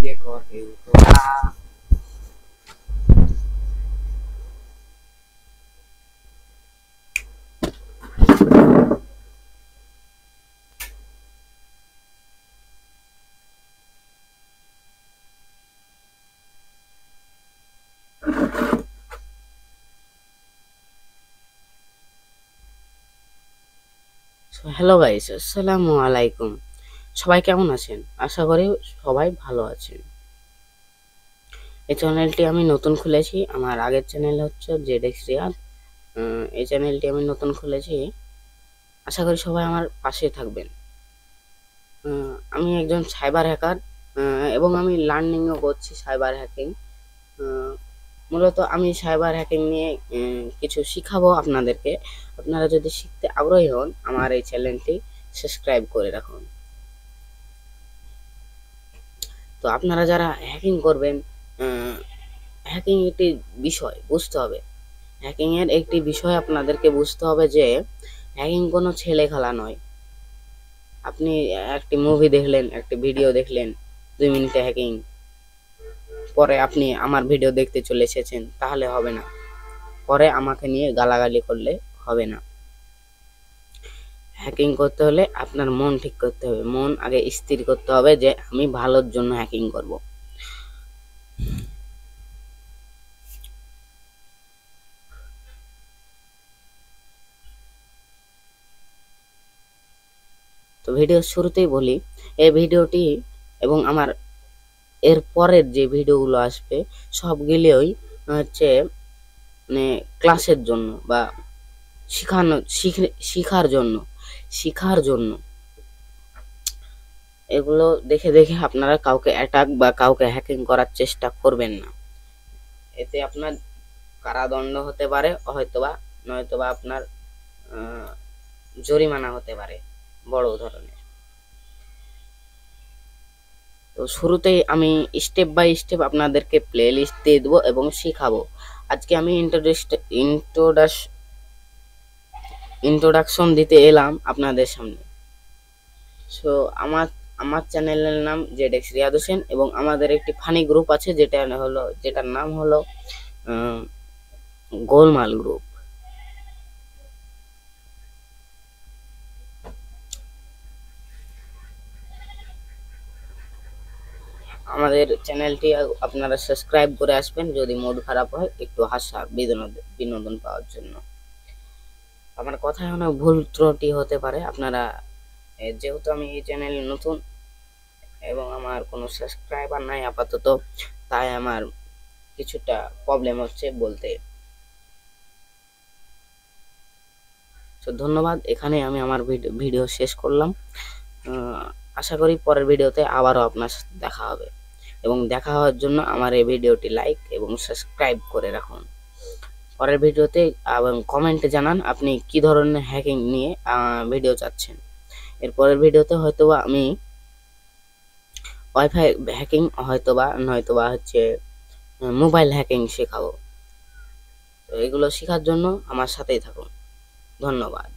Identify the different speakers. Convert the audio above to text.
Speaker 1: Dia correu lá. Hello guys, আসসালামু আলাইকুম। সবাই কেমন আছেন? আশা করি সবাই ভালো আছেন। এই চ্যানেলটি আমি নতুন খুলেছি। আমার আগের চ্যানেল হচ্ছে জেডএক্স রিয়াদ। এই চ্যানেলটি আমি নতুন খুলেছি। আশা করি সবাই আমার পাশে থাকবেন। আমি একজন সাইবার হ্যাকার এবং আমি লার্নিংও করছি সাইবার হ্যাকিং। মূলত আমি সাইবার হ্যাকিং নিয়ে কিছু শিখাবো আপনাদেরকে। আপনারা যদি শিখতে আগ্রহী হন, আমার এই চ্যানেলটি সাবস্ক্রাইব করে রাখুন। তো আপনারা যারা হ্যাকিং করবেন, হ্যাকিং একটি বিষয় বুঝতে হবে। হ্যাকিংয়ের একটি বিষয় আপনাদেরকে বুঝতে হবে যে হ্যাকিং কোনো ছেলে খেলা নয়। আপনি একটি মুভি দেখলেন, একটি ভিডিও দেখলেন, 2 মিনিটে হ্যাকিং, পরে আপনি আমার ভিডিও দেখতে চলে এসেছেন, তাহলে হবে না। পরে আমাকে নিয়ে গালাগালি করলে হবে না। হ্যাকিং করতে হলে আপনার মন ঠিক করতে হবে। মন আগে স্থির করতে হবে যে আমি ভালোর জন্য হ্যাকিং করব। তো ভিডিওর শুরুতেই বলি, এই ভিডিওটি এবং আমার এর পরের যে ভিডিওগুলো আসবে সবগুলোই হচ্ছে মানে ক্লাসের জন্য বা শিখার জন্য। এগুলো দেখে দেখে আপনারা কাউকে অ্যাটাক বা কাউকে হ্যাকিং করার চেষ্টা করবেন না। এতে আপনার কারাদণ্ড হতে পারে, হয়তোবা নয়তোবা আপনার জরিমানা হতে পারে বড় ধরনের। তো শুরুতেই আমি স্টেপ বাই স্টেপ আপনাদেরকে প্লে লিস্ট দিয়ে দেবো এবং শিখাবো। আজকে আমি ইন্ট্রোডাকশন দিতে এলাম আপনাদের সামনে। সো আমার চ্যানেলের নাম জেডএক্স রিয়াদ হোসেন এবং আমাদের একটি ফানি গ্রুপ আছে যেটার নাম হলো গোলমাল গ্রুপ। আমাদের চ্যানেলটি আপনারা সাবস্ক্রাইব করে আসবেন যদি মুড খারাপ হয়, একটু হাসার বিনোদন পাওয়ার জন্য। আমার কথায় অনেক ভুল ত্রুটি হতে পারে। আপনারা যেহেতু আমি এই চ্যানেলে নতুন এবং আমার কোনো সাবস্ক্রাইবার নাই আপাতত, তাই আমার কিছুটা প্রবলেম হচ্ছে বলতে। তো ধন্যবাদ, এখানে আমি আমার ভিডিও শেষ করলাম। আশা করি পরের ভিডিওতে আবারও আপনার সাথে দেখা হবে এবং দেখা হওয়ার জন্য আমার এই ভিডিওটি লাইক এবং সাবস্ক্রাইব করে রাখুন। পরের ভিডিওতে এবং কমেন্টে জানান আপনি কি ধরনের হ্যাকিং নিয়ে ভিডিও চাচ্ছেন। এর পরের ভিডিওতে হয়তোবা আমি ওয়াইফাই হ্যাকিং নয়তোবা হচ্ছে মোবাইল হ্যাকিং শেখাবো। তো এগুলো শেখার জন্য আমার সাথেই থাকুন। ধন্যবাদ।